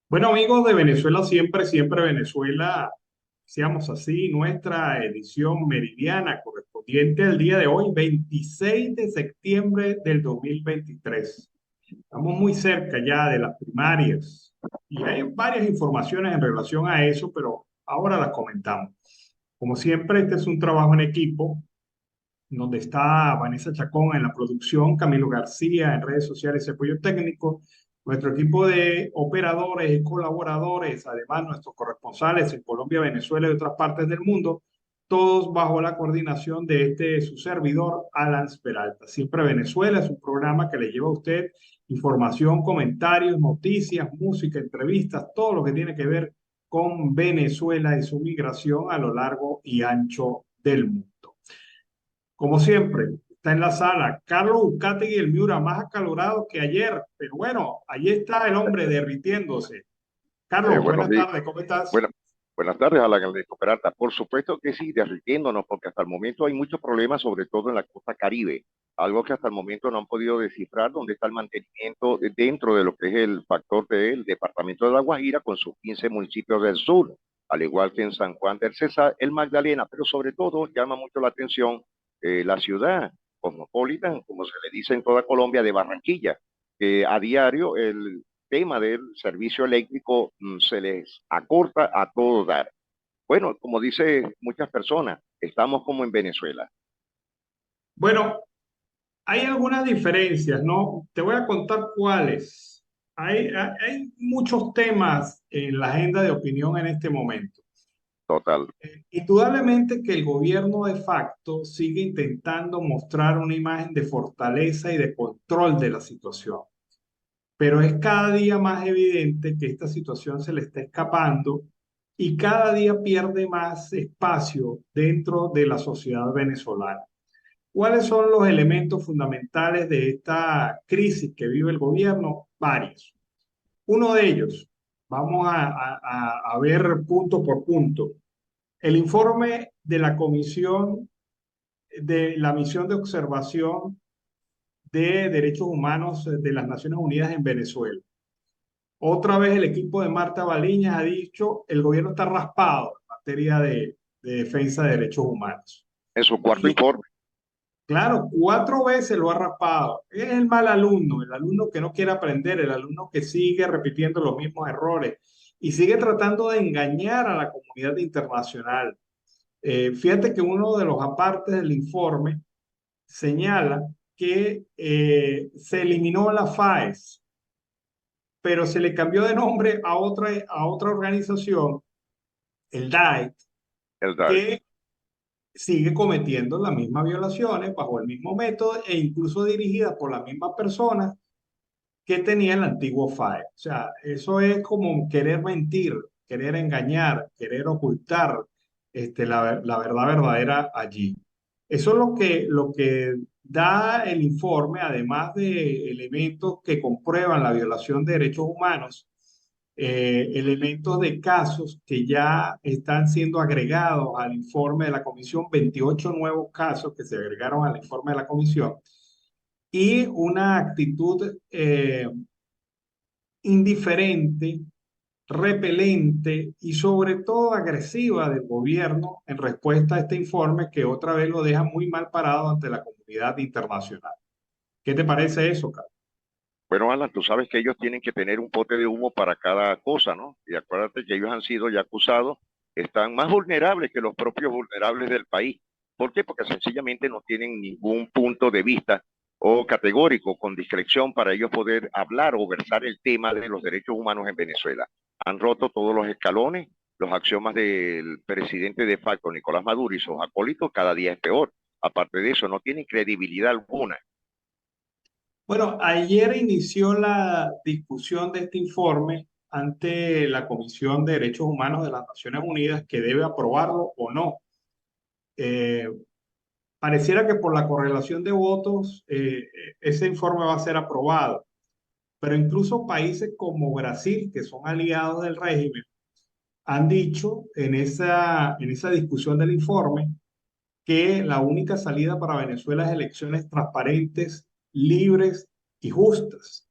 Bueno, amigos de Venezuela, siempre, siempre Venezuela, seamos así, nuestra edición meridiana correspondiente al día de hoy, 26 de septiembre del 2023. Estamos muy cerca ya de las primarias y hay varias informaciones en relación a eso, pero ahora las comentamos. Como siempre, este es un trabajo en equipo donde está Vanessa Chacón en la producción, Camilo García en redes sociales y apoyo técnico, nuestro equipo de operadores y colaboradores, además nuestros corresponsales en Colombia, Venezuela y otras partes del mundo, todos bajo la coordinación de su servidor, Alan Peralta. Siempre Venezuela es un programa que le lleva a usted información, comentarios, noticias, música, entrevistas, todo lo que tiene que ver con Venezuela y su migración a lo largo y ancho del mundo. Como siempre, está en la sala Carlos Uzcategui, el Miura, más acalorado que ayer, pero bueno, allí está el hombre derritiéndose. Carlos, Buenos buenas días, tardes, ¿cómo estás? buenas, buenas tardes a la Galería Peralta. Por supuesto que sí, derritiéndonos, porque hasta el momento hay muchos problemas, sobre todo en la costa Caribe, algo que hasta el momento no han podido descifrar dónde está el mantenimiento dentro de lo que es el factor del departamento de La Guajira con sus 15 municipios del sur, al igual que en San Juan del Cesar, el Magdalena, pero sobre todo llama mucho la atención la ciudad cosmopolitan, como se le dice en toda Colombia, de Barranquilla, que a diario el tema del servicio eléctrico se les acorta a todo dar. Bueno, como dice muchas personas, estamos como en Venezuela. Bueno, hay algunas diferencias, ¿no? Te voy a contar cuáles. Hay muchos temas en la agenda de opinión en este momento. Total. Indudablemente que el gobierno de facto sigue intentando mostrar una imagen de fortaleza y de control de la situación. Pero es cada día más evidente que esta situación se le está escapando y cada día pierde más espacio dentro de la sociedad venezolana. ¿Cuáles son los elementos fundamentales de esta crisis que vive el gobierno? Varios. Uno de ellos, vamos a ver punto por punto, el informe de la Comisión de la Misión de Observación de Derechos Humanos de las Naciones Unidas en Venezuela. Otra vez el equipo de Marta Baliñas ha dicho el gobierno está raspado en materia de defensa de derechos humanos. En su cuarto Y informe. claro, 4 veces lo ha raspado. Es el mal alumno, el alumno que no quiere aprender, el alumno que sigue repitiendo los mismos errores y sigue tratando de engañar a la comunidad internacional. Fíjate que uno de los apartes del informe señala que se eliminó la FAES, pero se le cambió de nombre a otra organización, el DAET, El DART. que sigue cometiendo las mismas violaciones bajo el mismo método e incluso dirigida por las mismas personas que tenía el antiguo FAE. O sea, eso es como querer mentir, querer engañar, querer ocultar la verdad verdadera allí. Eso es lo que da el informe, además de elementos que comprueban la violación de derechos humanos, elementos de casos que ya están siendo agregados al informe de la comisión, 28 nuevos casos que se agregaron al informe de la comisión, y una actitud indiferente, repelente y sobre todo agresiva del gobierno en respuesta a este informe que otra vez lo deja muy mal parado ante la comunidad internacional. ¿Qué te parece eso, Carlos? Bueno, Alan, tú sabes que ellos tienen que tener un pote de humo para cada cosa, ¿no? Y acuérdate que ellos han sido ya acusados, están más vulnerables que los propios vulnerables del país. ¿Por qué? Porque sencillamente no tienen ningún punto de vista o categórico con discreción para ellos poder hablar o versar el tema de los derechos humanos en Venezuela. Han roto todos los escalones, los axiomas del presidente de facto, Nicolás Maduro, y sus acólitos cada día es peor. Aparte de eso, no tienen credibilidad alguna. Bueno, ayer inició la discusión de este informe ante la Comisión de Derechos Humanos de las Naciones Unidas que debe aprobarlo o no. Eh, Pareciera que por la correlación de votos ese informe va a ser aprobado, pero incluso países como Brasil, que son aliados del régimen, han dicho en esa discusión del informe que la única salida para Venezuela es elecciones transparentes, libres y justas.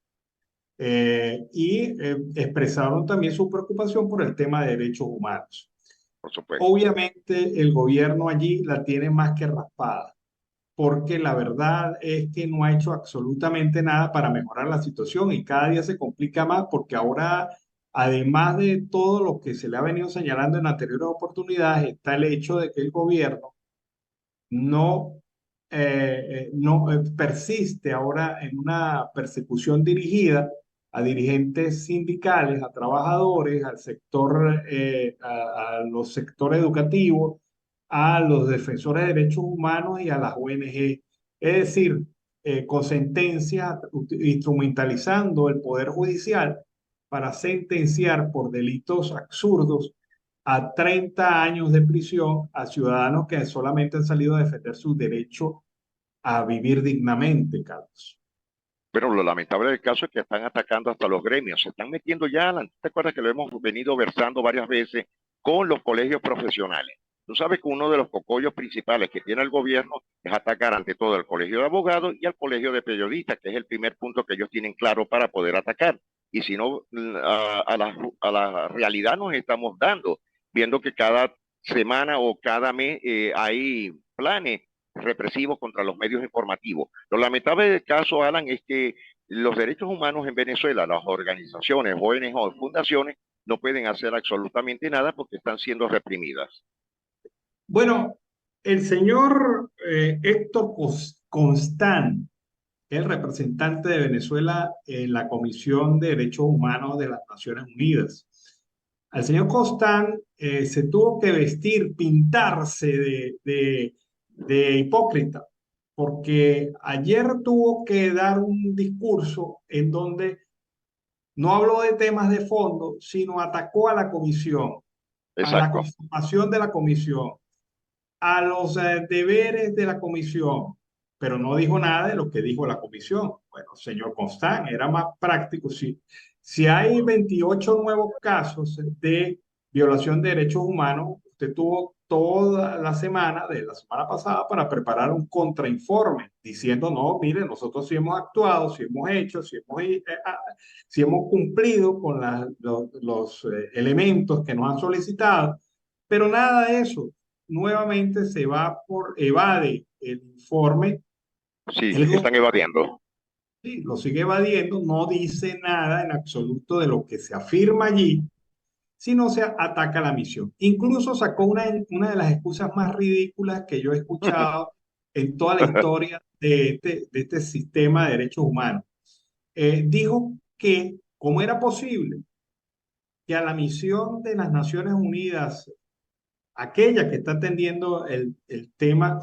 expresaron también su preocupación por el tema de derechos humanos. por supuesto. Obviamente el gobierno allí la tiene más que raspada, porque la verdad es que no ha hecho absolutamente nada para mejorar la situación y cada día se complica más porque ahora, además de todo lo que se le ha venido señalando en anteriores oportunidades, está el hecho de que el gobierno no persiste ahora en una persecución dirigida a dirigentes sindicales, a trabajadores, al sector, a los sectores educativos, a los defensores de derechos humanos y a las ONG. Es decir, con sentencias, instrumentalizando el poder judicial para sentenciar por delitos absurdos a 30 años de prisión a ciudadanos que solamente han salido a defender su derecho a vivir dignamente, Carlos. Pero lo lamentable del caso es que están atacando hasta los gremios, se están metiendo ya, ¿te acuerdas que lo hemos venido versando varias veces con los colegios profesionales? Tú sabes que uno de los cocollos principales que tiene el gobierno es atacar ante todo al colegio de abogados y al colegio de periodistas, que es el primer punto que ellos tienen claro para poder atacar. Y si no, a la realidad nos estamos dando, viendo que cada semana o cada mes hay planes represivos contra los medios informativos. Lo lamentable del caso, Alan, es que los derechos humanos en Venezuela, las organizaciones, ONG o fundaciones, no pueden hacer absolutamente nada porque están siendo reprimidas. Bueno, el señor Héctor Constant, el representante de Venezuela en la Comisión de Derechos Humanos de las Naciones Unidas. Al señor Constant se tuvo que vestir, pintarse de hipócrita, porque ayer tuvo que dar un discurso en donde no habló de temas de fondo, sino atacó a la comisión, a la Exacto. conformación de la comisión, a los deberes de la comisión, pero no dijo nada de lo que dijo la comisión. Bueno, señor Constant, era más práctico. Si hay 28 nuevos casos de violación de derechos humanos, usted tuvo toda la semana de la semana pasada para preparar un contrainforme diciendo, no, mire, nosotros sí hemos actuado, sí hemos hecho, sí hemos cumplido con los elementos que nos han solicitado, pero nada de eso nuevamente evade el informe, Sí, el están evadiendo. sí, lo sigue evadiendo, no dice nada en absoluto de lo que se afirma allí, sino se ataca la misión. Incluso sacó una de las excusas más ridículas que yo he escuchado en toda la historia de este sistema de derechos humanos. Dijo que, ¿cómo era posible que a la misión de las Naciones Unidas, aquella que está atendiendo el tema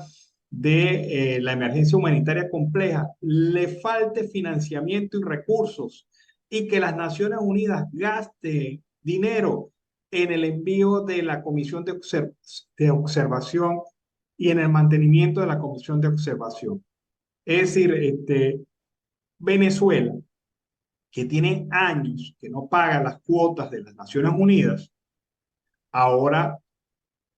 de la emergencia humanitaria compleja, le falte financiamiento y recursos y que las Naciones Unidas gaste dinero en el envío de la comisión de observación y en el mantenimiento de la comisión de observación? Es decir, Venezuela, que tiene años que no paga las cuotas de las Naciones Unidas, ahora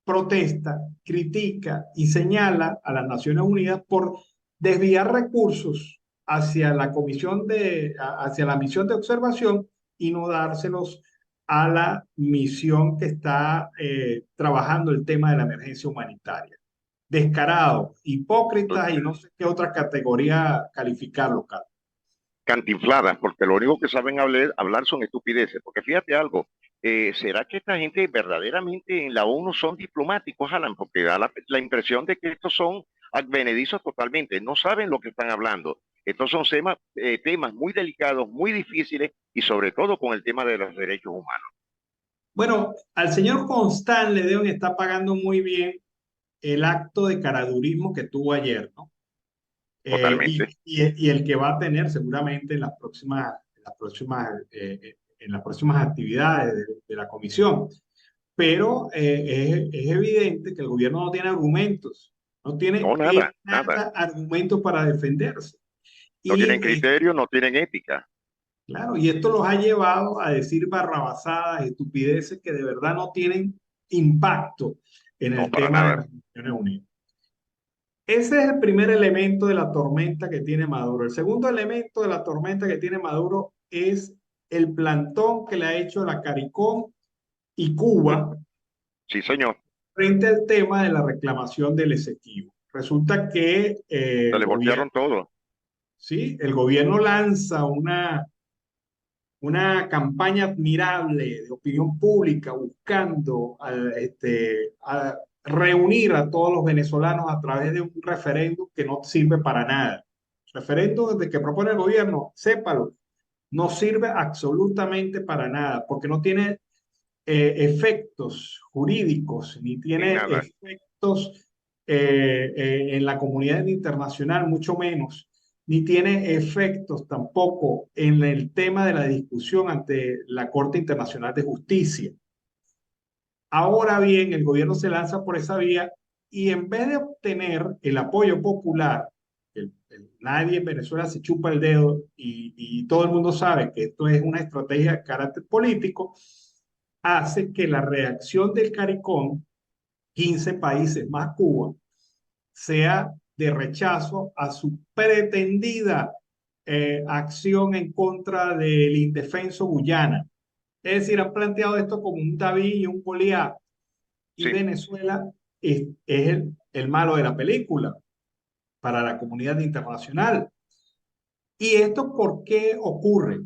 protesta, critica y señala a las Naciones Unidas por desviar recursos hacia la misión de observación y no dárselos a la misión que está trabajando el tema de la emergencia humanitaria. Descarado, hipócrita y no sé qué otra categoría calificarlo, Carlos. Cantinfladas, porque lo único que saben hablar son estupideces. Porque fíjate algo, ¿será que esta gente verdaderamente en la ONU son diplomáticos, Alan? Porque da la impresión de que estos son advenedizos totalmente, no saben lo que están hablando. Estos son temas muy delicados, muy difíciles y sobre todo con el tema de los derechos humanos. Bueno, al señor Constant le deben estar pagando muy bien el acto de caradurismo que tuvo ayer, ¿no? Totalmente. Y el que va a tener seguramente en las próximas actividades de la comisión. Pero es evidente que el gobierno no tiene argumentos, no No, tiene nada, nada. nada argumentos para defenderse. No tienen Y criterio, no tienen ética. claro, y esto los ha llevado a decir barrabasadas, estupideces que de verdad no tienen impacto en No, el para tema de nada. las Naciones Unidas. Ese es el primer elemento de la tormenta que tiene Maduro. El segundo elemento de la tormenta que tiene Maduro es el plantón que le ha hecho la CARICOM y Cuba Sí, señor. frente al tema de la reclamación del Esequibo. Resulta que Se le voltearon todo. ¿sí? El gobierno lanza una campaña admirable de opinión pública buscando a reunir a todos los venezolanos a través de un referéndum que no sirve para nada. El referéndum de que propone el gobierno, sépalo, no sirve absolutamente para nada porque no tiene efectos jurídicos ni En tiene nada. efectos en la comunidad internacional, mucho menos, ni tiene efectos tampoco en el tema de la discusión ante la Corte Internacional de Justicia. Ahora bien, el gobierno se lanza por esa vía y en vez de obtener el apoyo popular, nadie en Venezuela se chupa el dedo y todo el mundo sabe que esto es una estrategia de carácter político, hace que la reacción del CARICOM, 15 países más Cuba, sea de rechazo a su pretendida acción en contra del indefenso Guyana. Es decir, han planteado esto como un David y un Goliat, y Sí. Venezuela es el malo de la película para la comunidad internacional. ¿Y esto por qué ocurre?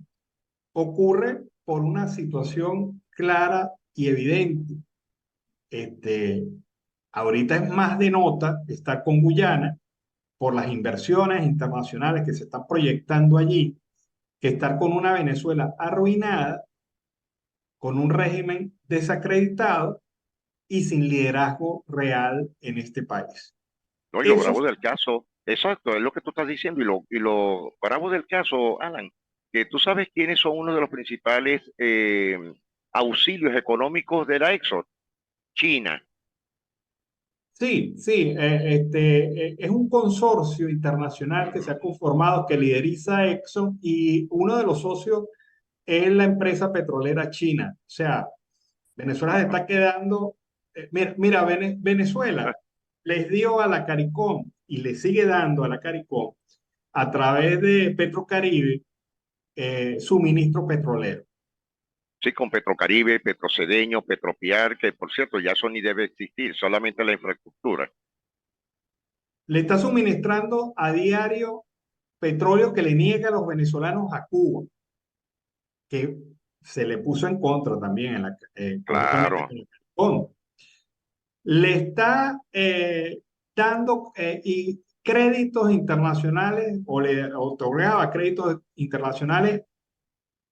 Ocurre por una situación clara y evidente. Este, Ahorita es más de nota estar con Guyana por las inversiones internacionales que se están proyectando allí, que estar con una Venezuela arruinada, con un régimen desacreditado y sin liderazgo real en este país. No, y lo Eso bravo del caso, exacto, es lo que tú estás diciendo, y lo bravo del caso, Alan, que tú sabes quiénes son uno de los principales auxilios económicos de la Exxon, China. sí, sí, es un consorcio internacional que se ha conformado, que lideriza Exxon y uno de los socios es la empresa petrolera china. O sea, Venezuela se está quedando, mira, Venezuela les dio a la CARICOM y le sigue dando a la CARICOM a través de Petrocaribe suministro petrolero. Sí, con Petrocaribe, Petrocedeño, Petropiar, que por cierto ya eso ni debe existir, solamente la infraestructura. Le está suministrando a diario petróleo que le niega a los venezolanos a Cuba, que se le puso en contra también conjuntamente Claro, con el CARICOM. Le está dando y créditos internacionales o le otorgaba créditos internacionales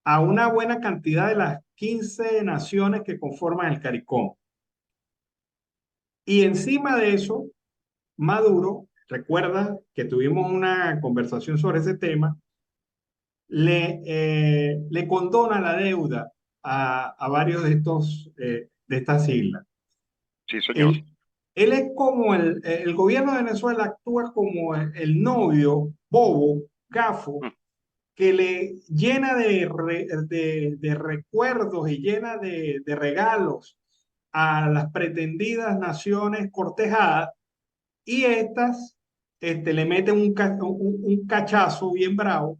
a una buena cantidad de las 15 naciones que conforman el CARICOM. Y encima de eso, Maduro, recuerda que tuvimos una conversación sobre ese tema, le condona la deuda a varios de estas islas. sí, señor. Él, él es como el gobierno de Venezuela actúa como el novio bobo, gafo, Mm. que le llena de recuerdos y llena de regalos a las pretendidas naciones cortejadas y estas le meten un cachazo bien bravo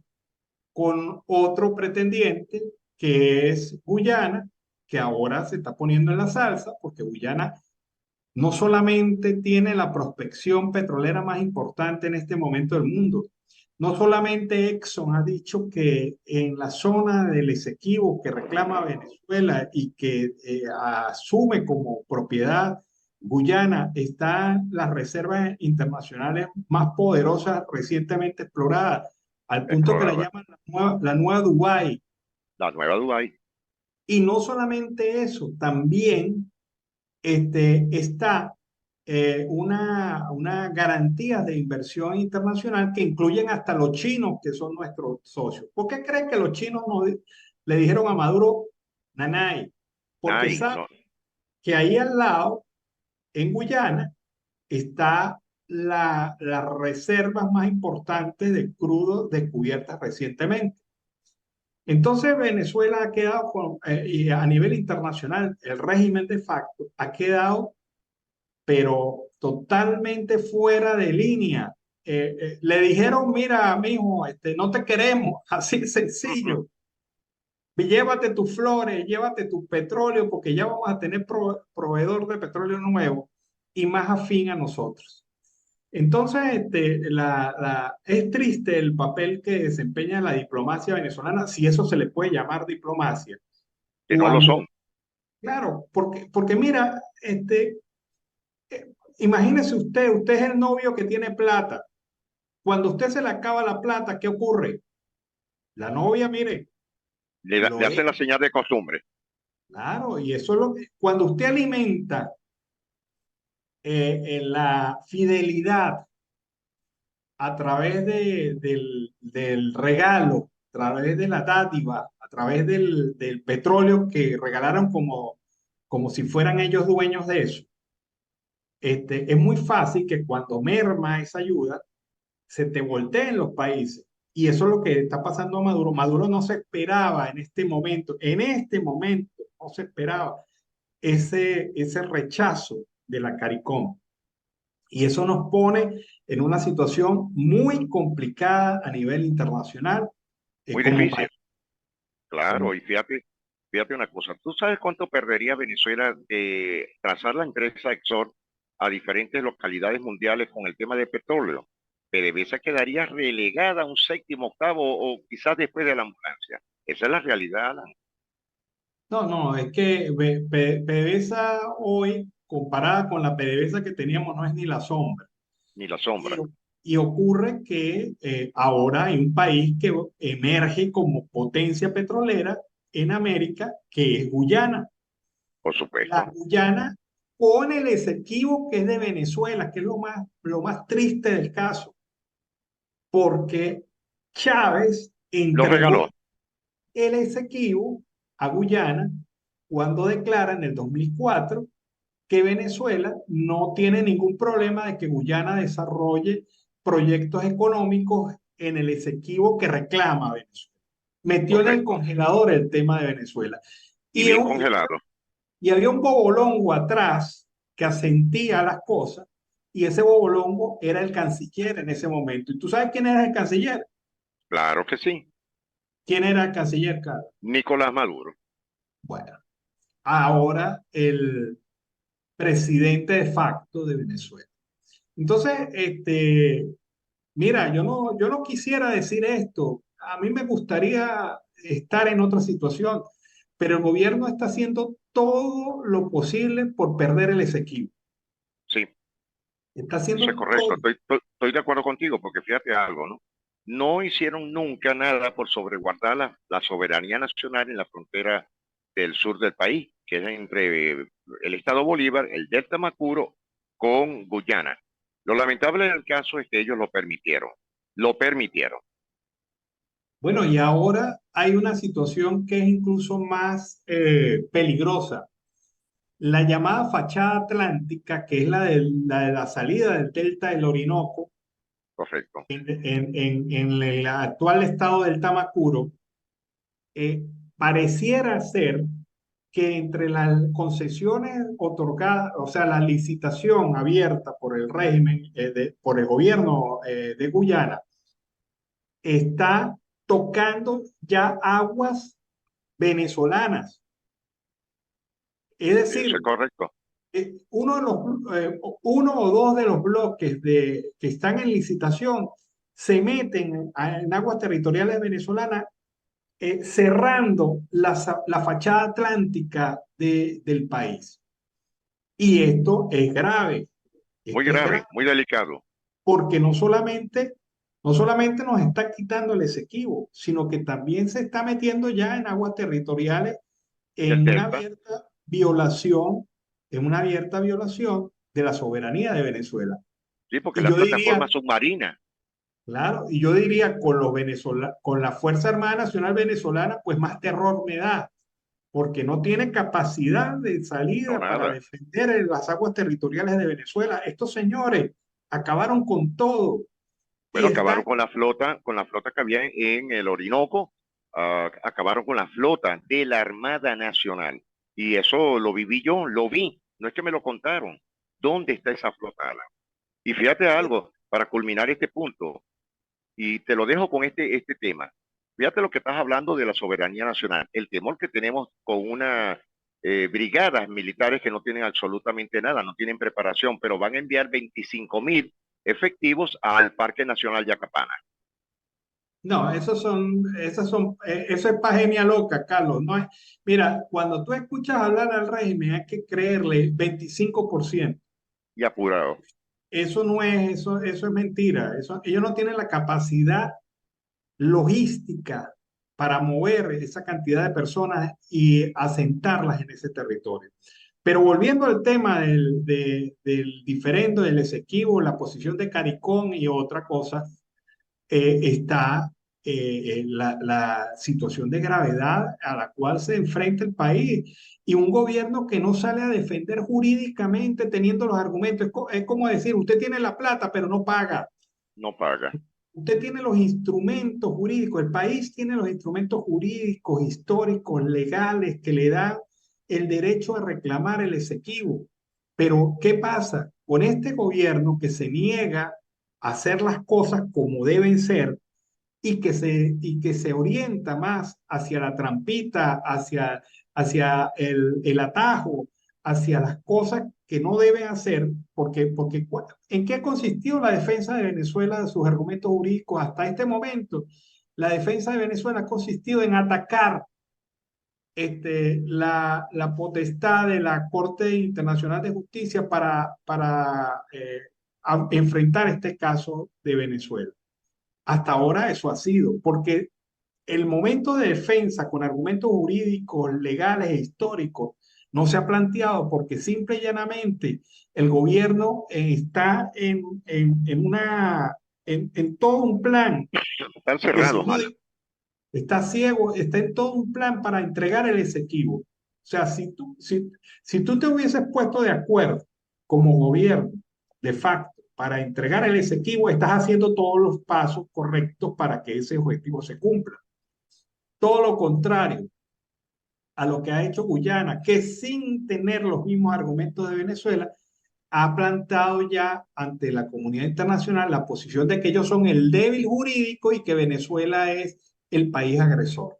con otro pretendiente que es Guyana, que ahora se está poniendo en la salsa porque Guyana no solamente tiene la prospección petrolera más importante en este momento del mundo, no solamente Exxon ha dicho que en la zona del Esequibo que reclama Venezuela y que asume como propiedad Guyana están las reservas internacionales más poderosas recientemente exploradas, al punto que la Explorada. llaman la nueva Dubái. La nueva Dubái. Y no solamente eso, también está una garantía de inversión internacional que incluyen hasta los chinos, que son nuestros socios. ¿Por qué creen que los chinos no le dijeron a Maduro, Nanay? Porque Ay, saben no. que ahí al lado, en Guyana, está las reservas más importantes de crudo descubiertas recientemente. Entonces Venezuela ha quedado, y a nivel internacional, el régimen de facto ha quedado pero totalmente fuera de línea. Le dijeron, mira, mijo, no te queremos, así de sencillo. llévate tus flores, llévate tu petróleo, porque ya vamos a tener proveedor de petróleo nuevo y más afín a nosotros. Entonces, es triste el papel que desempeña la diplomacia venezolana, si eso se le puede llamar diplomacia, que no lo cuando, son. claro, porque mira, imagínese usted es el novio que tiene plata. Cuando usted se le acaba la plata, ¿qué ocurre? La novia, mire, Le lo hacen la es, señal de costumbre. claro, y eso es lo que, cuando usted alimenta la fidelidad a través del regalo, a través de la dádiva, a través del petróleo que regalaron como si fueran ellos dueños de eso, es muy fácil que cuando merma esa ayuda, se te volteen los países. Y eso es lo que está pasando a Maduro. Maduro no se esperaba en este momento, no se esperaba ese rechazo de la CARICOM. Y eso nos pone en una situación muy complicada a nivel internacional Muy como difícil, país. claro. Como, Y fíjate una cosa. ¿Tú sabes cuánto perdería Venezuela de trazar la empresa Exxon a diferentes localidades mundiales con el tema de petróleo? PDVSA quedaría relegada a un séptimo, octavo o quizás después de la ambulancia. Esa es la realidad, Alan, no, no, es que PDVSA hoy, comparada con la PDVSA que teníamos, no es ni la sombra. ni la Y, sombra, y ocurre que ahora hay un país que emerge como potencia petrolera en América, que es Guyana. por La supuesto. Guyana con el Esequibo que es de Venezuela, que es lo más triste del caso, porque Chávez Lo entregó regaló. el Esequibo a Guyana cuando declara en el 2004 que Venezuela no tiene ningún problema de que Guyana desarrolle proyectos económicos en el Esequibo que reclama Venezuela. Metió en el Correcto. congelador el tema de Venezuela. Y Y, bien congelado. y había un bobolongo atrás que asentía las cosas, y ese bobolongo era el canciller en ese momento. ¿Y tú sabes quién era el canciller? Claro que sí. ¿Quién era el canciller, Carlos? Nicolás Maduro. Bueno, ahora el presidente de facto de Venezuela. Entonces, mira, yo no quisiera decir esto. A mí me gustaría estar en otra situación, pero el gobierno está haciendo todo lo posible por perder el Esequibo. Sí, Está eso es haciendo correcto. todo. Estoy de acuerdo contigo, porque fíjate algo, ¿no? No hicieron nunca nada por sobreguardar la soberanía nacional en la frontera del sur del país, que es entre el estado Bolívar, el Delta Macuro, con Guyana. Lo lamentable del caso es que ellos lo permitieron. Lo permitieron. Bueno, y ahora hay una situación que es incluso más peligrosa. La llamada fachada atlántica, que es la de la salida del delta del Orinoco Correcto. en el actual estado del Tamacuro, pareciera ser que entre las concesiones otorgadas, o sea, la licitación abierta por el régimen, por el gobierno de Guyana, está tocando ya aguas venezolanas. Es Eso es decir, correcto. uno o dos de los bloques que están en licitación se meten en aguas territoriales venezolanas, cerrando la fachada atlántica del país. Y Muy esto es grave, grave, muy delicado. porque no solamente nos está quitando el Esequibo, sino que también se está metiendo ya en aguas territoriales Del en una Delta. abierta violación, en una abierta violación de la soberanía de Venezuela. Sí, porque Y la yo plataforma diría, submarina. claro, y yo diría con la Fuerza Armada Nacional Venezolana, pues más terror me da, porque no tiene capacidad de No, salida para nada. defender las aguas territoriales de Venezuela. Estos señores acabaron con todo y Bueno, acabaron están, con la flota que había en el Orinoco, acabaron con la flota de la Armada Nacional. Y eso lo viví yo, lo vi, no es que me lo contaron. ¿Dónde está esa flota, Alan? Y fíjate algo, para culminar este punto, y te lo dejo con este tema. fíjate lo que estás hablando de la soberanía nacional, el temor que tenemos con una brigadas militares que no tienen absolutamente nada, no tienen preparación, pero van a enviar 25.000 efectivos al Parque Nacional Yacapana. No, eso es pagenia loca, Carlos. No es, mira, cuando tú escuchas hablar al régimen, hay que creerle 25%. Y apurado. Eso no es, eso es mentira. Ellos no tienen la capacidad logística para mover esa cantidad de personas y asentarlas en ese territorio. Pero volviendo al tema del diferendo, del Esequibo, la posición de CARICOM y otra cosa, está la situación de gravedad a la cual se enfrenta el país y un gobierno que no sale a defender jurídicamente teniendo los argumentos. Es como decir, usted tiene la plata, pero no paga. No paga. Usted tiene los instrumentos jurídicos, el país tiene los instrumentos jurídicos, históricos, legales que le dan el derecho a reclamar el Esequibo. Pero, ¿qué pasa? Con este gobierno que se niega a hacer las cosas como deben ser y que se orienta más hacia la trampita, hacia el atajo, hacia las cosas que no deben hacer, porque ¿en qué ha consistido la defensa de Venezuela, de sus argumentos jurídicos hasta este momento? La defensa de Venezuela ha consistido en atacar la potestad de la Corte Internacional de Justicia para enfrentar este caso de Venezuela. Hasta ahora eso ha sido, porque el momento de defensa con argumentos jurídicos, legales e históricos no se ha planteado porque simple y llanamente el gobierno está en todo un plan Están que si cerrados, no, Alan. está ciego, está en todo un plan para entregar el Esequibo. O sea, si tú te hubieses puesto de acuerdo como gobierno, de facto, para entregar el Esequibo, estás haciendo todos los pasos correctos para que ese objetivo se cumpla. Todo lo contrario a lo que ha hecho Guyana, que sin tener los mismos argumentos de Venezuela, ha plantado ya ante la comunidad internacional la posición de que ellos son el débil jurídico y que Venezuela es el país agresor.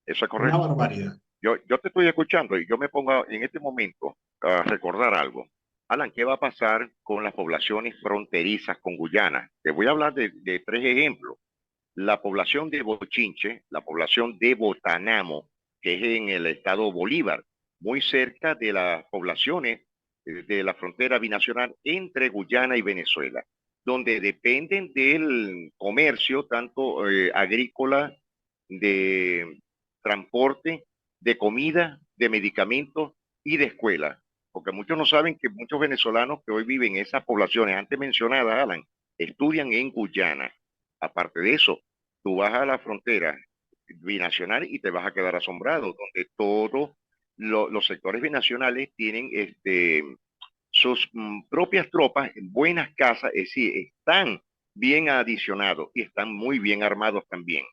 Eso es Una correcto. barbaridad. Yo te estoy escuchando y yo me pongo en este momento a recordar algo. Alan, ¿qué va a pasar con las poblaciones fronterizas con Guyana? Te voy a hablar de tres ejemplos. La población de Bochinche, la población de Botanamo, que es en el estado Bolívar, muy cerca de las poblaciones de la frontera binacional entre Guyana y Venezuela, donde dependen del comercio, tanto agrícola, de transporte, de comida, de medicamentos y de escuela. Porque muchos no saben que muchos venezolanos que hoy viven en esas poblaciones antes mencionadas, Alan, estudian en Guyana. Aparte de eso, tú vas a la frontera binacional y te vas a quedar asombrado, donde todos los sectores binacionales tienen sus propias tropas en buenas casas, es decir, están bien adicionados y están muy bien armados también.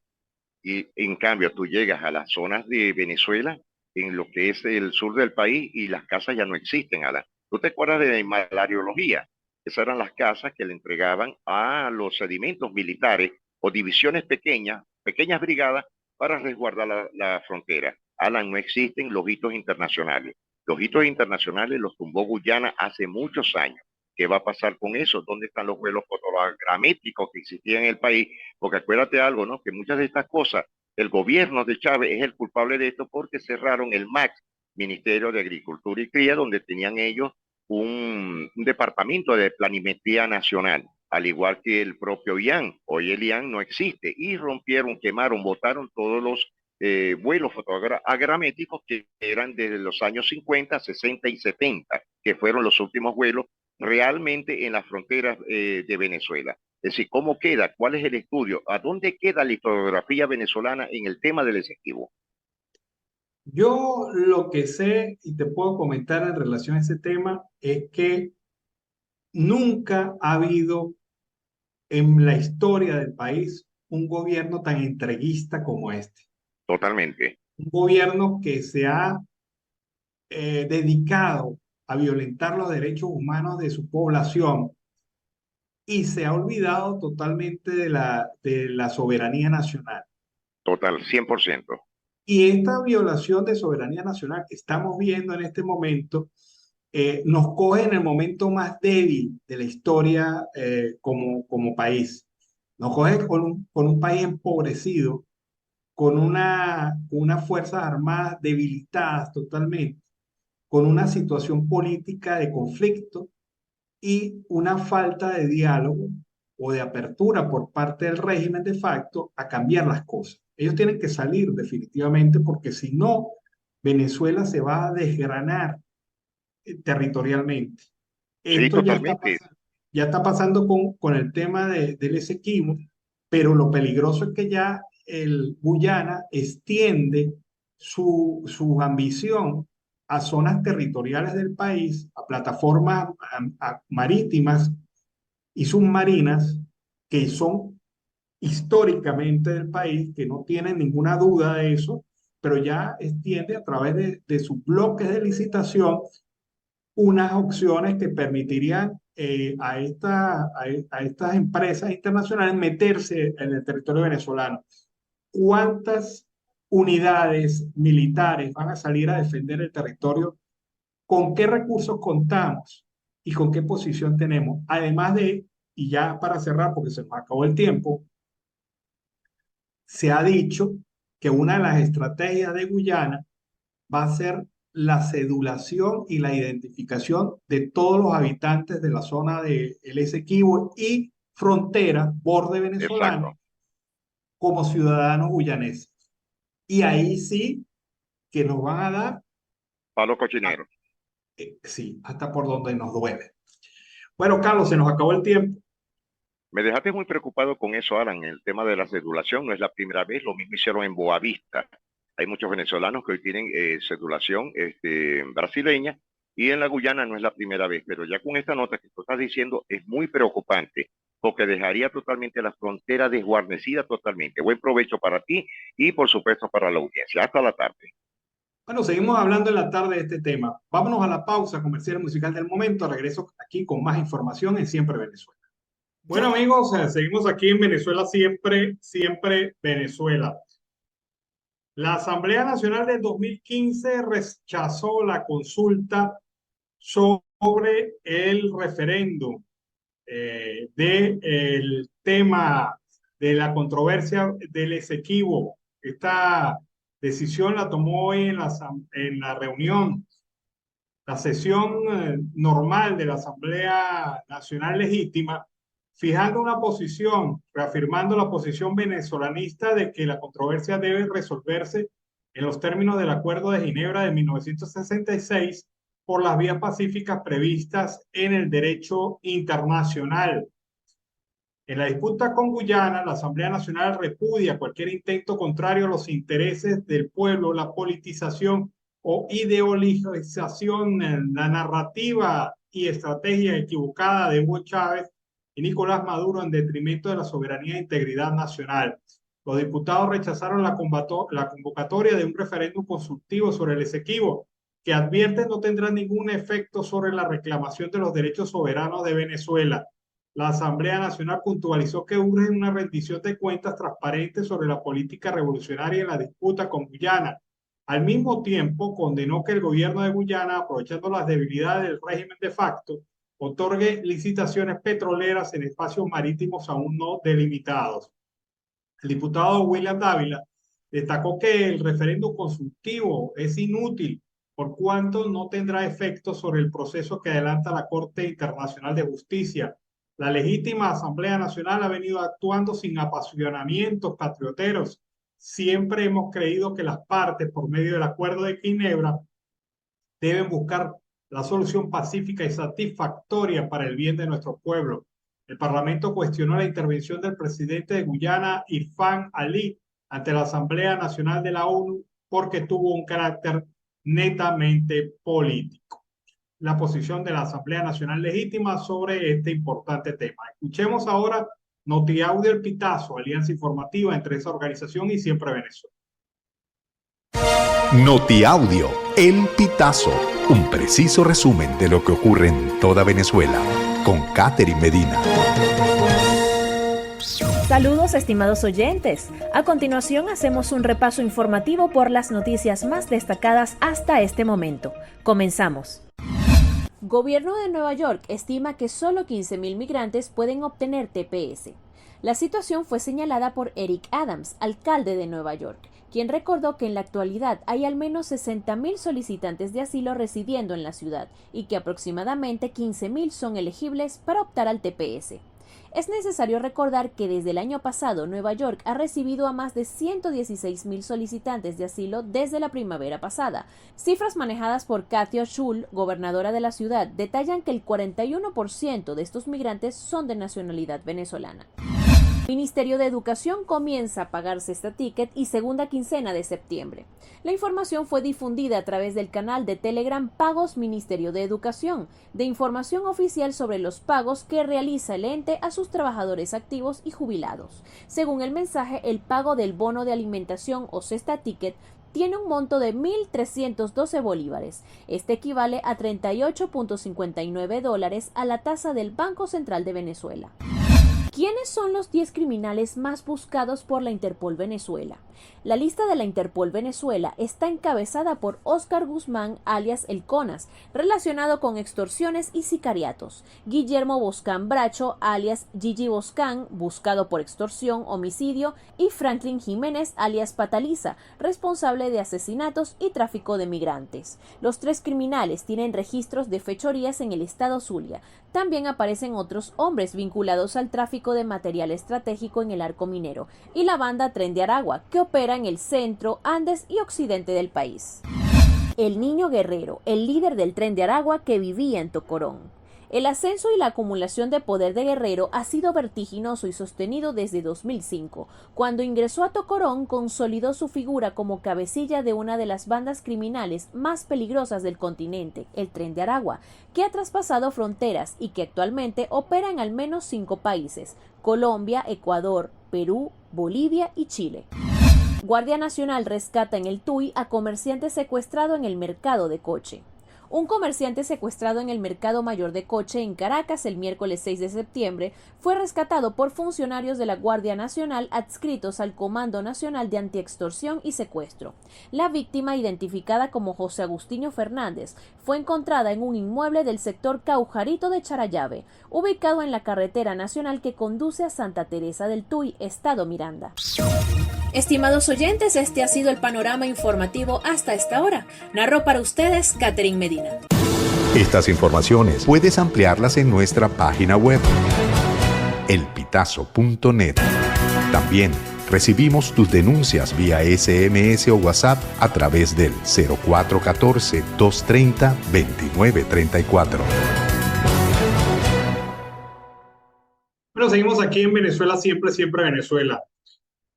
Y en cambio, tú llegas a las zonas de Venezuela, en lo que es el sur del país, y las casas ya no existen, Alan. ¿Tú te acuerdas de la malariología? Esas eran las casas que le entregaban a los sedimentos militares o divisiones pequeñas, pequeñas brigadas, para resguardar la frontera. Alan, no existen los hitos internacionales. Los hitos internacionales los tumbó Guyana hace muchos años. ¿Qué va a pasar con eso? ¿Dónde están los vuelos fotogramétricos que existían en el país? Porque acuérdate algo, ¿no? Que muchas de estas cosas, el gobierno de Chávez es el culpable de esto porque cerraron el MAC, Ministerio de Agricultura y Cría, donde tenían ellos un departamento de planimetría nacional, al igual que el propio IAN. Hoy el IAN no existe y rompieron, quemaron, botaron todos los vuelos fotogramétricos que eran desde los años 50, 60 y 70, que fueron los últimos vuelos realmente en las fronteras de Venezuela. Es decir, ¿cómo queda? ¿Cuál es el estudio? ¿A dónde queda la historiografía venezolana en el tema del Esequibo? Yo lo que sé y te puedo comentar en relación a ese tema es que nunca ha habido en la historia del país un gobierno tan entreguista como este. Totalmente. Un gobierno que se ha dedicado a violentar los derechos humanos de su población y se ha olvidado totalmente de la soberanía nacional. Total, 100%. Y esta violación de soberanía nacional que estamos viendo en este momento nos coge en el momento más débil de la historia como país. Nos coge con un país empobrecido, con unas fuerzas armadas debilitadas totalmente, con una situación política de conflicto y una falta de diálogo o de apertura por parte del régimen de facto a cambiar las cosas. Ellos tienen que salir definitivamente porque si no, Venezuela se va a desgranar territorialmente. Sí, Esto totalmente. ya está pasando con el tema del Esequibo, pero lo peligroso es que ya el Guyana extiende su ambición a zonas territoriales del país, a plataformas marítimas y submarinas que son históricamente del país, que no tienen ninguna duda de eso, pero ya extiende a través de sus bloques de licitación unas opciones que permitirían a estas empresas internacionales meterse en el territorio venezolano. ¿Cuántas unidades militares van a salir a defender el territorio? ¿Con qué recursos contamos y con qué posición tenemos? Además de, y ya para cerrar, porque se nos acabó el tiempo, se ha dicho que una de las estrategias de Guyana va a ser la cedulación y la identificación de todos los habitantes de la zona de El Esequibo y frontera, borde Exacto. venezolano, como ciudadanos guyaneses. Y ahí sí que nos van a dar, Palo cochinero. sí, hasta por donde nos duele. Bueno, Carlos, se nos acabó el tiempo. Me dejaste muy preocupado con eso, Alan. El tema de la cedulación no es la primera vez, lo mismo hicieron en Boavista. Hay muchos venezolanos que hoy tienen cedulación brasileña y en la Guyana no es la primera vez, pero ya con esta nota que tú estás diciendo es muy preocupante porque dejaría totalmente la frontera desguarnecida totalmente. Buen provecho para ti y por supuesto para la audiencia. Hasta la tarde. Bueno, seguimos hablando en la tarde de este tema. Vámonos a la pausa comercial musical del momento. Regreso aquí con más información en Siempre Venezuela. Bueno, amigos, seguimos aquí en Venezuela Siempre, Siempre Venezuela. La Asamblea Nacional de 2015 rechazó la consulta sobre el referéndum del tema de la controversia del Esequibo. Esta decisión la tomó hoy en la reunión, la sesión normal de la Asamblea Nacional Legítima, fijando una posición, reafirmando la posición venezolanista de que la controversia debe resolverse en los términos del Acuerdo de Ginebra de 1966 por las vías pacíficas previstas en el derecho internacional. En la disputa con Guyana, la Asamblea Nacional repudia cualquier intento contrario a los intereses del pueblo, la politización o ideologización, la narrativa y estrategia equivocada de Hugo Chávez y Nicolás Maduro en detrimento de la soberanía e integridad nacional. Los diputados rechazaron la convocatoria de un referéndum consultivo sobre el Esequibo, que advierten no tendrá ningún efecto sobre la reclamación de los derechos soberanos de Venezuela. La Asamblea Nacional puntualizó que urge una rendición de cuentas transparente sobre la política revolucionaria en la disputa con Guyana. Al mismo tiempo, condenó que el gobierno de Guyana, aprovechando las debilidades del régimen de facto, otorgue licitaciones petroleras en espacios marítimos aún no delimitados. El diputado William Dávila destacó que el referéndum consultivo es inútil por cuanto no tendrá efecto sobre el proceso que adelanta la Corte Internacional de Justicia. La legítima Asamblea Nacional ha venido actuando sin apasionamientos patrioteros. Siempre hemos creído que las partes, por medio del Acuerdo de Ginebra, deben buscar la solución pacífica y satisfactoria para el bien de nuestro pueblo. El Parlamento cuestionó la intervención del presidente de Guyana, Irfan Ali, ante la Asamblea Nacional de la ONU porque tuvo un carácter netamente político. La posición de la Asamblea Nacional Legítima sobre este importante tema. Escuchemos ahora Notiaudio El Pitazo, alianza informativa entre esa organización y Siempre Venezuela. Notiaudio El Pitazo, un preciso resumen de lo que ocurre en toda Venezuela, con Catherine Medina. Saludos estimados oyentes. A continuación hacemos un repaso informativo por las noticias más destacadas hasta este momento. Comenzamos. Gobierno de Nueva York estima que solo 15.000 migrantes pueden obtener TPS. La situación fue señalada por Eric Adams, alcalde de Nueva York, quien recordó que en la actualidad hay al menos 60.000 solicitantes de asilo residiendo en la ciudad y que aproximadamente 15.000 son elegibles para optar al TPS. Es necesario recordar que desde el año pasado Nueva York ha recibido a más de 116.000 solicitantes de asilo desde la primavera pasada. Cifras manejadas por Kathy Hochul, gobernadora de la ciudad, detallan que el 41% de estos migrantes son de nacionalidad venezolana. Ministerio de Educación comienza a pagar Cesta Ticket y segunda quincena de septiembre. La información fue difundida a través del canal de Telegram Pagos Ministerio de Educación, de información oficial sobre los pagos que realiza el ente a sus trabajadores activos y jubilados. Según el mensaje, el pago del bono de alimentación o Cesta Ticket tiene un monto de 1.312 bolívares. Este equivale a $38.59 a la tasa del Banco Central de Venezuela. ¿Quiénes son los 10 criminales más buscados por la Interpol Venezuela? La lista de la Interpol Venezuela está encabezada por Óscar Guzmán, alias El Conas, relacionado con extorsiones y sicariatos; Guillermo Boscán Bracho, alias Gigi Boscán, buscado por extorsión, homicidio; y Franklin Jiménez, alias Pataliza, responsable de asesinatos y tráfico de migrantes. Los 3 criminales tienen registros de fechorías en el estado Zulia. También aparecen otros hombres vinculados al tráfico de material estratégico en el arco minero y la banda Tren de Aragua, que opera en el centro, Andes y occidente del país. El Niño Guerrero, el líder del Tren de Aragua que vivía en Tocorón. El ascenso y la acumulación de poder de Guerrero ha sido vertiginoso y sostenido desde 2005. Cuando ingresó a Tocorón, consolidó su figura como cabecilla de una de las bandas criminales más peligrosas del continente, el Tren de Aragua, que ha traspasado fronteras y que actualmente opera en al menos 5 países: Colombia, Ecuador, Perú, Bolivia y Chile. Guardia Nacional rescata en el Tuy a comerciante secuestrado en el mercado de Coche. Un comerciante secuestrado en el Mercado Mayor de Coche en Caracas el miércoles 6 de septiembre fue rescatado por funcionarios de la Guardia Nacional adscritos al Comando Nacional de Antiextorsión y Secuestro. La víctima, identificada como José Agustinho Fernández, fue encontrada en un inmueble del sector Caujarito de Charallave, ubicado en la carretera nacional que conduce a Santa Teresa del Tuy, estado Miranda. Estimados oyentes, este ha sido el panorama informativo hasta esta hora. Narró para ustedes Catherine Medina. Estas informaciones puedes ampliarlas en nuestra página web, elpitazo.net. También recibimos tus denuncias vía SMS o WhatsApp a través del 0414-230-2934. Bueno, seguimos aquí en Venezuela, siempre, siempre Venezuela.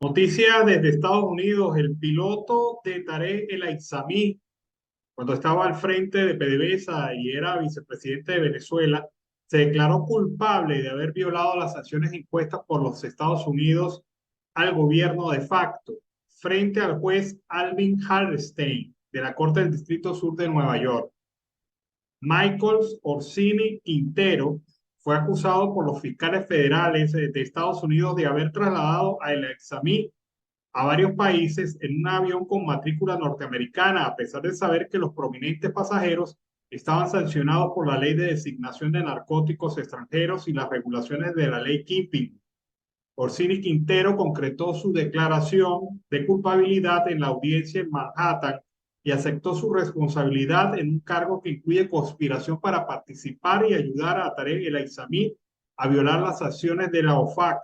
Noticia desde Estados Unidos: el piloto de Tarek El Aissami, cuando estaba al frente de PDVSA y era vicepresidente de Venezuela, se declaró culpable de haber violado las sanciones impuestas por los Estados Unidos al gobierno de facto, frente al juez Alvin Hallerstein de la Corte del Distrito Sur de Nueva York. Michael Orsini Quintero fue acusado por los fiscales federales de Estados Unidos de haber trasladado a El Aissami a varios países en un avión con matrícula norteamericana, a pesar de saber que los prominentes pasajeros estaban sancionados por la Ley de Designación de Narcóticos Extranjeros y las regulaciones de la Ley Keeping. Orsini Quintero concretó su declaración de culpabilidad en la audiencia en Manhattan y aceptó su responsabilidad en un cargo que incluye conspiración para participar y ayudar a Tarek El Aissami a violar las sanciones de la OFAC.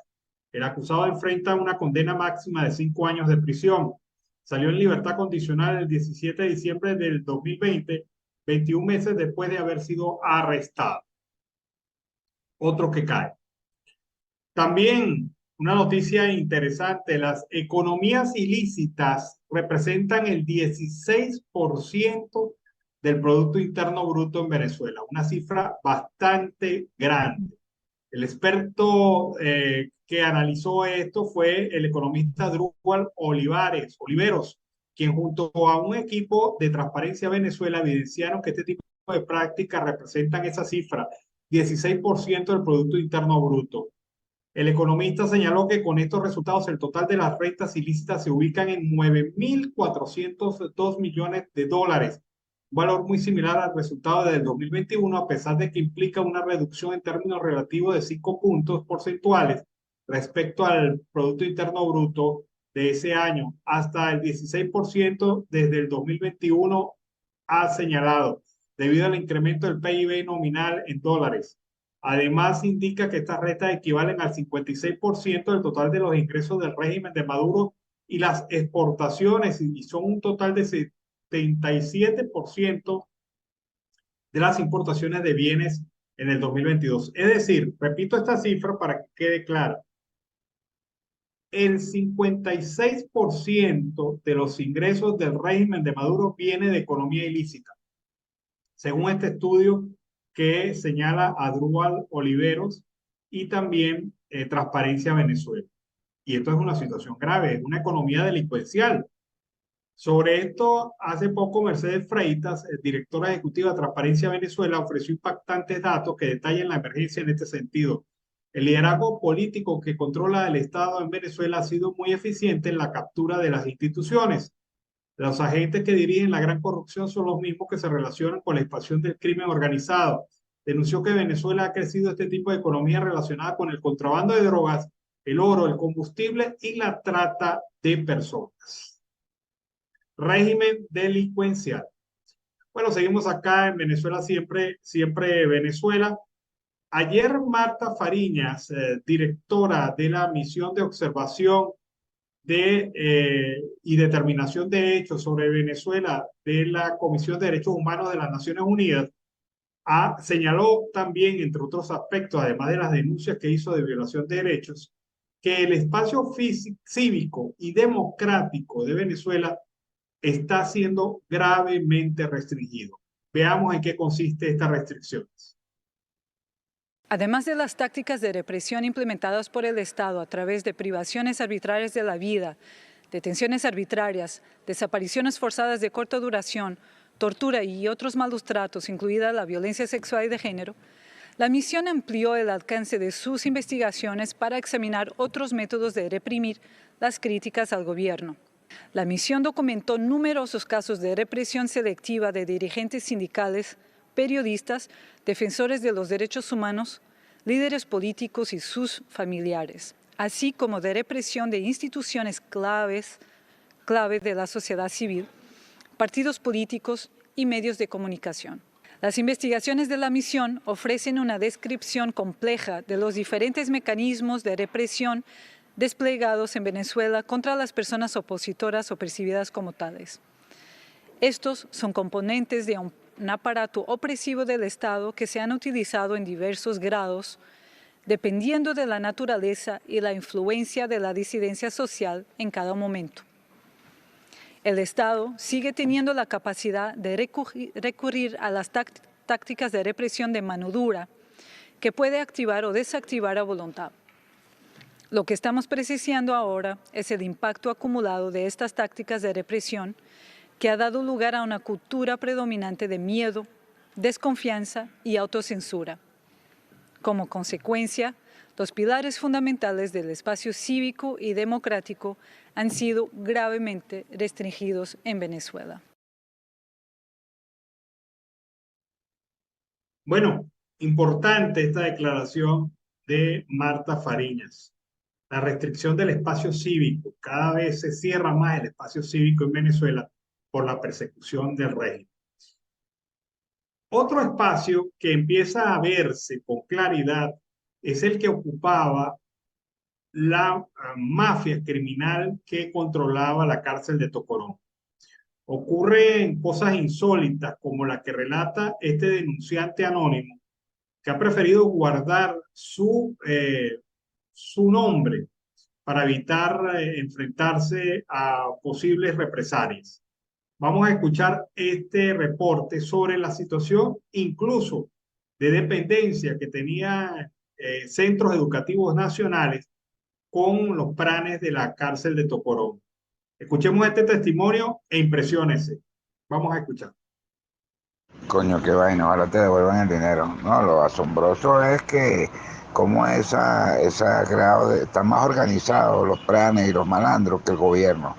El acusado enfrenta una condena máxima de 5 años de prisión. Salió en libertad condicional el 17 de diciembre del 2020, 21 meses después de haber sido arrestado. Otro que cae. También una noticia interesante: las economías ilícitas representan el 16% del Producto Interno Bruto en Venezuela, una cifra bastante grande. El experto que analizó esto fue el economista Drúbal Oliveros, quien junto a un equipo de Transparencia Venezuela evidenciaron que este tipo de prácticas representan esa cifra, 16% del Producto Interno Bruto. El economista señaló que con estos resultados el total de las rentas ilícitas se ubican en 9.402 millones de dólares, un valor muy similar al resultado del 2021, a pesar de que implica una reducción en términos relativos de 5 puntos porcentuales respecto al Producto Interno Bruto de ese año, hasta el 16% desde el 2021, ha señalado, debido al incremento del PIB nominal en dólares. Además, indica que estas rentas equivalen al 56% del total de los ingresos del régimen de Maduro y las exportaciones, y son un total de 77% de las importaciones de bienes en el 2022. Es decir, repito esta cifra para que quede claro, el 56% de los ingresos del régimen de Maduro viene de economía ilícita, según este estudio que señala Adrúbal Oliveros y también Transparencia Venezuela. Y esto es una situación grave, es una economía delincuencial. Sobre esto, hace poco Mercedes Freitas, directora ejecutiva de Transparencia Venezuela, ofreció impactantes datos que detallan la emergencia en este sentido. El liderazgo político que controla el Estado en Venezuela ha sido muy eficiente en la captura de las instituciones. Los agentes que dirigen la gran corrupción son los mismos que se relacionan con la expansión del crimen organizado. Denunció que Venezuela ha crecido este tipo de economía relacionada con el contrabando de drogas, el oro, el combustible y la trata de personas. Régimen delincuencial. Bueno, seguimos acá en Venezuela, siempre Venezuela. Ayer Marta Fariñas, directora de la misión de observación y determinación de hechos sobre Venezuela de la Comisión de Derechos Humanos de las Naciones Unidas, señaló también, entre otros aspectos, además de las denuncias que hizo de violación de derechos, que el espacio cívico y democrático de Venezuela está siendo gravemente restringido. Veamos en qué consiste estas restricciones. Además de las tácticas de represión implementadas por el Estado a través de privaciones arbitrarias de la vida, detenciones arbitrarias, desapariciones forzadas de corta duración, tortura y otros malos tratos, incluida la violencia sexual y de género, la misión amplió el alcance de sus investigaciones para examinar otros métodos de reprimir las críticas al gobierno. La misión documentó numerosos casos de represión selectiva de dirigentes sindicales, periodistas, defensores de los derechos humanos, líderes políticos y sus familiares, así como de represión de instituciones clave de la sociedad civil, partidos políticos y medios de comunicación. Las investigaciones de la misión ofrecen una descripción compleja de los diferentes mecanismos de represión desplegados en Venezuela contra las personas opositoras o percibidas como tales. Estos son componentes de un aparato opresivo del Estado que se han utilizado en diversos grados, dependiendo de la naturaleza y la influencia de la disidencia social en cada momento. El Estado sigue teniendo la capacidad de recurrir a las tácticas de represión de mano dura, que puede activar o desactivar a voluntad. Lo que estamos presenciando ahora es el impacto acumulado de estas tácticas de represión que ha dado lugar a una cultura predominante de miedo, desconfianza y autocensura. Como consecuencia, los pilares fundamentales del espacio cívico y democrático han sido gravemente restringidos en Venezuela. Bueno, importante esta declaración de Marta Fariñas. La restricción del espacio cívico. Cada vez se cierra más el espacio cívico en Venezuela por la persecución del régimen. Otro espacio que empieza a verse con claridad es el que ocupaba la mafia criminal que controlaba la cárcel de Tocorón. Ocurren cosas insólitas como la que relata este denunciante anónimo, que ha preferido guardar su nombre para evitar enfrentarse a posibles represalias. Vamos a escuchar este reporte sobre la situación incluso de dependencia que tenía centros educativos nacionales con los planes de la cárcel de Tocorón. Escuchemos este testimonio e impresiónese. Vamos a escuchar. Coño, qué vaina, ojalá te devuelvan el dinero. No, lo asombroso es que cómo esa grado están más organizados los planes y los malandros que el gobierno.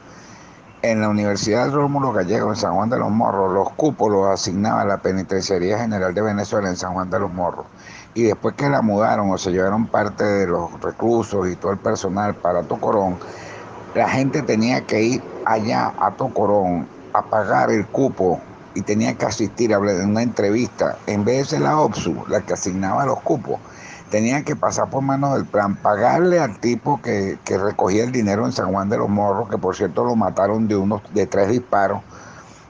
En la Universidad Rómulo Gallego, en San Juan de los Morros, los cupos los asignaba la Penitenciaría General de Venezuela en San Juan de los Morros. Y después que la mudaron o se llevaron parte de los reclusos y todo el personal para Tocorón, la gente tenía que ir allá a Tocorón a pagar el cupo y tenía que asistir a una entrevista. En vez de ser la OPSU, la que asignaba los cupos, tenían que pasar por manos del plan, pagarle al tipo que recogía el dinero en San Juan de los Morros, que por cierto lo mataron de 3 disparos,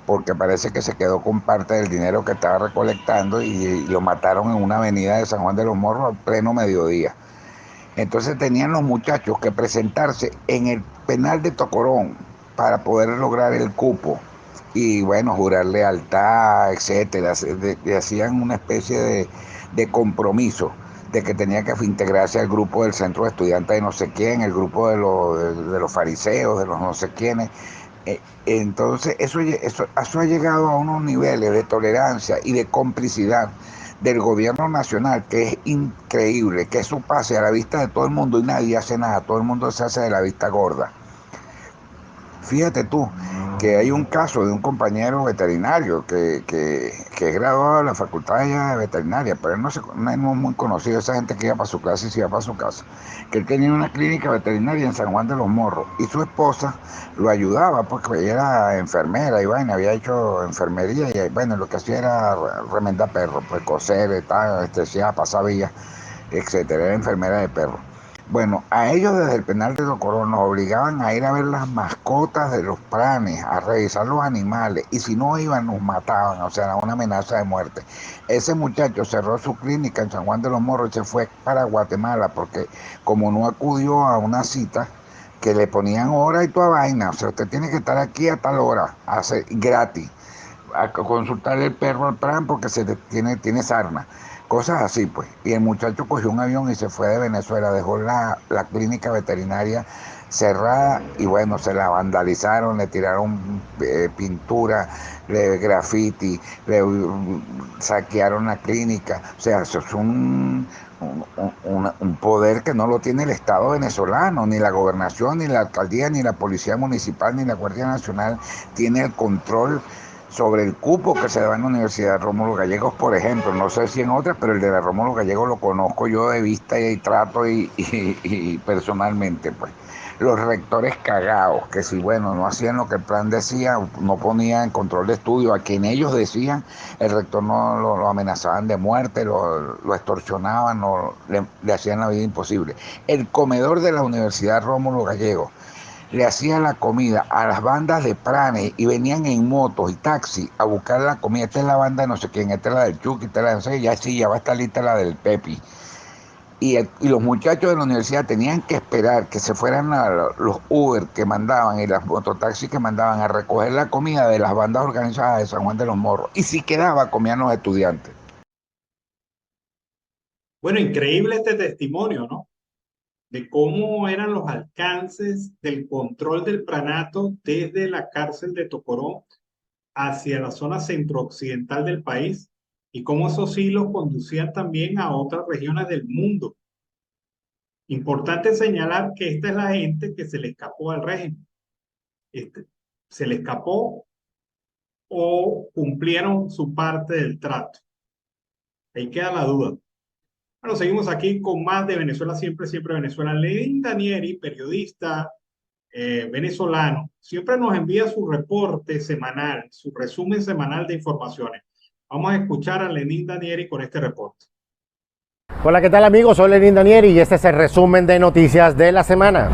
porque parece que se quedó con parte del dinero que estaba recolectando y lo mataron en una avenida de San Juan de los Morros al pleno mediodía. Entonces tenían los muchachos que presentarse en el penal de Tocorón para poder lograr el cupo y bueno, jurar lealtad, etcétera. Hacían una especie de compromiso de que tenía que integrarse al grupo del centro de estudiantes de no sé quién, el grupo de los fariseos, de los no sé quiénes. Entonces eso ha llegado a unos niveles de tolerancia y de complicidad del gobierno nacional que es increíble, que eso pase a la vista de todo el mundo y nadie hace nada, todo el mundo se hace de la vista gorda. Fíjate tú que hay un caso de un compañero veterinario que es graduado de la facultad de veterinaria, pero él no es muy conocido, esa gente que iba para su clase y se iba para su casa, que él tenía una clínica veterinaria en San Juan de los Morros y su esposa lo ayudaba porque ella era enfermera y vaina, había hecho enfermería y bueno, lo que hacía era remendar perros, pues coser, anestesiar, pasar vías, etcétera, era enfermera de perros. Bueno, a ellos desde el penal de Tocorón nos obligaban a ir a ver las mascotas de los planes, a revisar los animales, y si no iban nos mataban, o sea, era una amenaza de muerte. Ese muchacho cerró su clínica en San Juan de los Morros y se fue para Guatemala, porque como no acudió a una cita, que le ponían hora y toda vaina, o sea, usted tiene que estar aquí a tal hora, gratis, a consultar el perro al plan porque tiene sarna. Cosas así, pues. Y el muchacho cogió un avión y se fue de Venezuela, dejó la clínica veterinaria cerrada y bueno, se la vandalizaron, le tiraron pintura, graffiti, le saquearon la clínica. O sea, eso es un poder que no lo tiene el Estado venezolano, ni la gobernación, ni la alcaldía, ni la policía municipal, ni la Guardia Nacional tiene el control sobre el cupo que se da en la Universidad Rómulo Gallegos, por ejemplo. No sé si en otras, pero el de la Rómulo Gallegos lo conozco yo de vista y trato y personalmente, pues. Los rectores cagados, que si bueno, no hacían lo que el plan decía, no ponían control de estudio, a quien ellos decían, el rector no lo amenazaban de muerte, lo extorsionaban, le hacían la vida imposible. El comedor de la Universidad Rómulo Gallegos le hacía la comida a las bandas de planes y venían en motos y taxi a buscar la comida. Esta es la banda de no sé quién, esta es la del Chucky, esta es la de no sé, ya va a estar lista la del Pepi. Y los muchachos de la universidad tenían que esperar que se fueran los Uber que mandaban y las mototaxis que mandaban a recoger la comida de las bandas organizadas de San Juan de los Morros. Y si quedaba, comían los estudiantes. Bueno, increíble este testimonio, ¿no? De cómo eran los alcances del control del pranato desde la cárcel de Tocorón hacia la zona centro-occidental del país y cómo esos hilos conducían también a otras regiones del mundo. Importante señalar que esta es la gente que se le escapó al régimen. Se le escapó o cumplieron su parte del trato. Ahí queda la duda. Bueno, seguimos aquí con más de Venezuela Siempre, Siempre Venezuela. Lenín Danieri, periodista venezolano, siempre nos envía su reporte semanal, su resumen semanal de informaciones. Vamos a escuchar a Lenín Danieri con este reporte. Hola, ¿qué tal amigos? Soy Lenín Danieri y este es el resumen de noticias de la semana.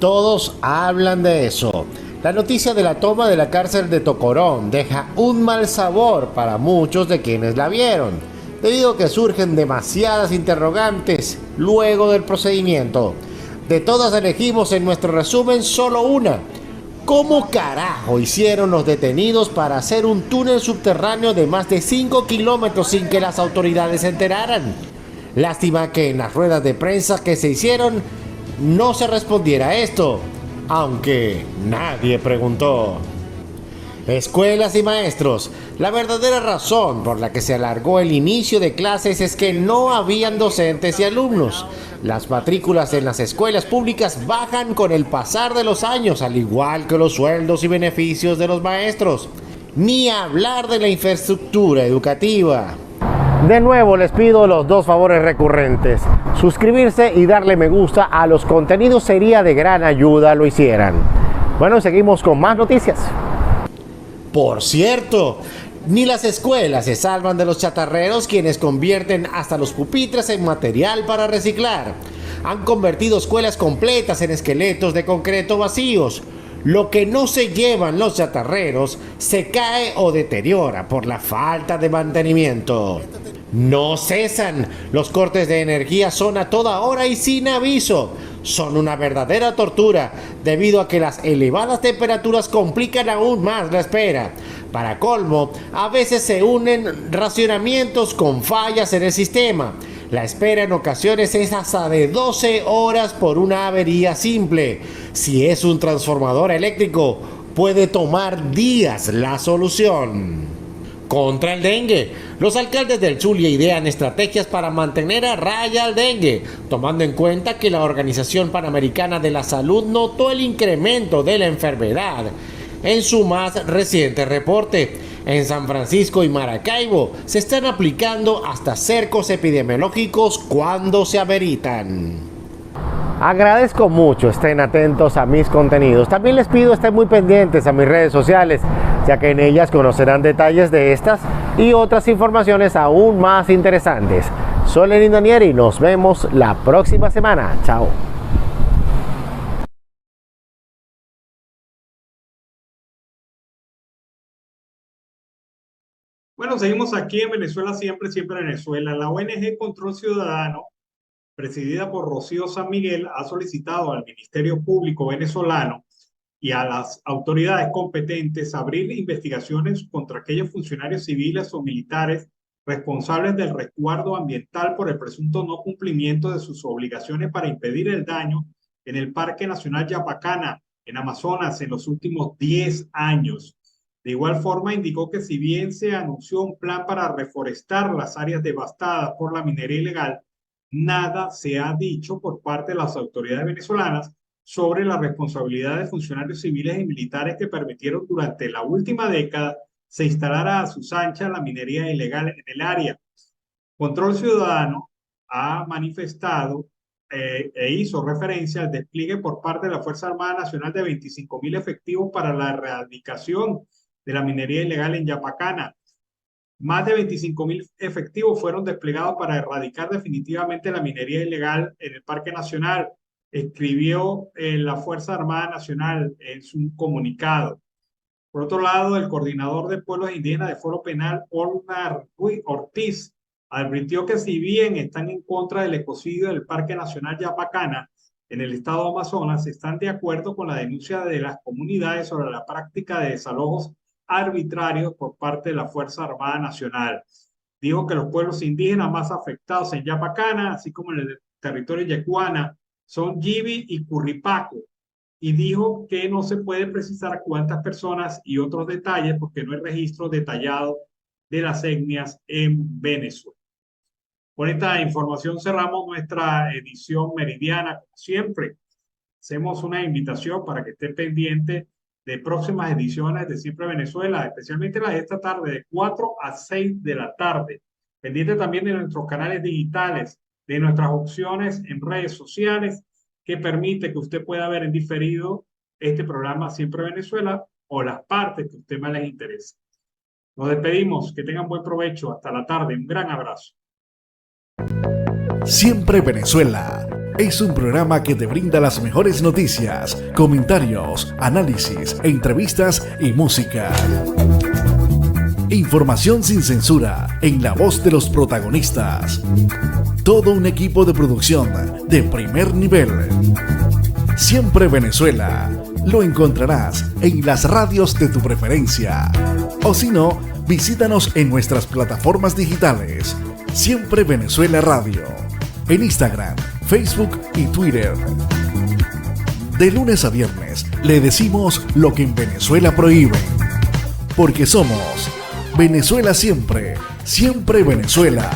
Todos hablan de eso. La noticia de la toma de la cárcel de Tocorón deja un mal sabor para muchos de quienes la vieron, debido a que surgen demasiadas interrogantes luego del procedimiento. De todas elegimos en nuestro resumen solo una. ¿Cómo carajo hicieron los detenidos para hacer un túnel subterráneo de más de 5 kilómetros sin que las autoridades se enteraran? Lástima que en las ruedas de prensa que se hicieron no se respondiera esto, aunque nadie preguntó. Escuelas y maestros. La verdadera razón por la que se alargó el inicio de clases es que no habían docentes y alumnos. Las matrículas en las escuelas públicas bajan con el pasar de los años, al igual que los sueldos y beneficios de los maestros. Ni hablar de la infraestructura educativa. De nuevo les pido los dos favores recurrentes. Suscribirse y darle me gusta a los contenidos sería de gran ayuda lo hicieran. Bueno, seguimos con más noticias. Por cierto, ni las escuelas se salvan de los chatarreros, quienes convierten hasta los pupitres en material para reciclar. Han convertido escuelas completas en esqueletos de concreto vacíos. Lo que no se llevan los chatarreros se cae o deteriora por la falta de mantenimiento. No cesan. Los cortes de energía son a toda hora y sin aviso. Son una verdadera tortura debido a que las elevadas temperaturas complican aún más la espera. Para colmo, a veces se unen racionamientos con fallas en el sistema. La espera en ocasiones es hasta de 12 horas por una avería simple. Si es un transformador eléctrico, puede tomar días la solución. Contra el dengue. Los alcaldes del Zulia idean estrategias para mantener a raya al dengue, tomando en cuenta que la Organización Panamericana de la Salud notó el incremento de la enfermedad en su más reciente reporte. En San Francisco y Maracaibo se están aplicando hasta cercos epidemiológicos cuando se ameritan. Agradezco mucho estén atentos a mis contenidos. También les pido estén muy pendientes a mis redes sociales, ya que en ellas conocerán detalles de estas y otras informaciones aún más interesantes. Soy Lenín Danier y nos vemos la próxima semana. Chao. Bueno, seguimos aquí en Venezuela, siempre Venezuela. La ONG Control Ciudadano, presidida por Rocío San Miguel, ha solicitado al Ministerio Público venezolano y a las autoridades competentes abrir investigaciones contra aquellos funcionarios civiles o militares responsables del resguardo ambiental por el presunto no cumplimiento de sus obligaciones para impedir el daño en el Parque Nacional Yapacana, en Amazonas, en los últimos 10 años. De igual forma, indicó que si bien se anunció un plan para reforestar las áreas devastadas por la minería ilegal, nada se ha dicho por parte de las autoridades venezolanas sobre la responsabilidad de funcionarios civiles y militares que permitieron durante la última década se instalara a sus anchas la minería ilegal en el área. Control Ciudadano ha manifestado e hizo referencia al despliegue por parte de la Fuerza Armada Nacional de 25.000 efectivos para la erradicación de la minería ilegal en Yapacana. Más de 25.000 efectivos fueron desplegados para erradicar definitivamente la minería ilegal en el Parque Nacional, escribió la Fuerza Armada Nacional en su comunicado. Por otro lado, el coordinador de pueblos indígenas de Foro Penal, Ornar Ortiz, advirtió que si bien están en contra del ecocidio del Parque Nacional Yapacana en el estado de Amazonas, están de acuerdo con la denuncia de las comunidades sobre la práctica de desalojos arbitrarios por parte de la Fuerza Armada Nacional. Dijo que los pueblos indígenas más afectados en Yapacana, así como en el territorio yecuana, son Yibi y Curripaco, y dijo que no se puede precisar cuántas personas y otros detalles porque no hay registro detallado de las etnias en Venezuela. Con esta información cerramos nuestra edición meridiana. Como siempre, hacemos una invitación para que esté pendiente de próximas ediciones de Siempre Venezuela, especialmente las de esta tarde, de 4 a 6 de la tarde. Pendiente también de nuestros canales digitales, de nuestras opciones en redes sociales, que permite que usted pueda ver en diferido este programa Siempre Venezuela o las partes que a usted más les interese. Nos despedimos, que tengan buen provecho. Hasta la tarde, un gran abrazo. Siempre Venezuela es un programa que te brinda las mejores noticias, comentarios, análisis, entrevistas y música. Información sin censura en la voz de los protagonistas. Todo un equipo de producción de primer nivel. Siempre Venezuela. Lo encontrarás en las radios de tu preferencia. O si no, visítanos en nuestras plataformas digitales. Siempre Venezuela Radio. En Instagram, Facebook y Twitter. De lunes a viernes le decimos lo que en Venezuela prohíben. porque somos Venezuela siempre, siempre Venezuela.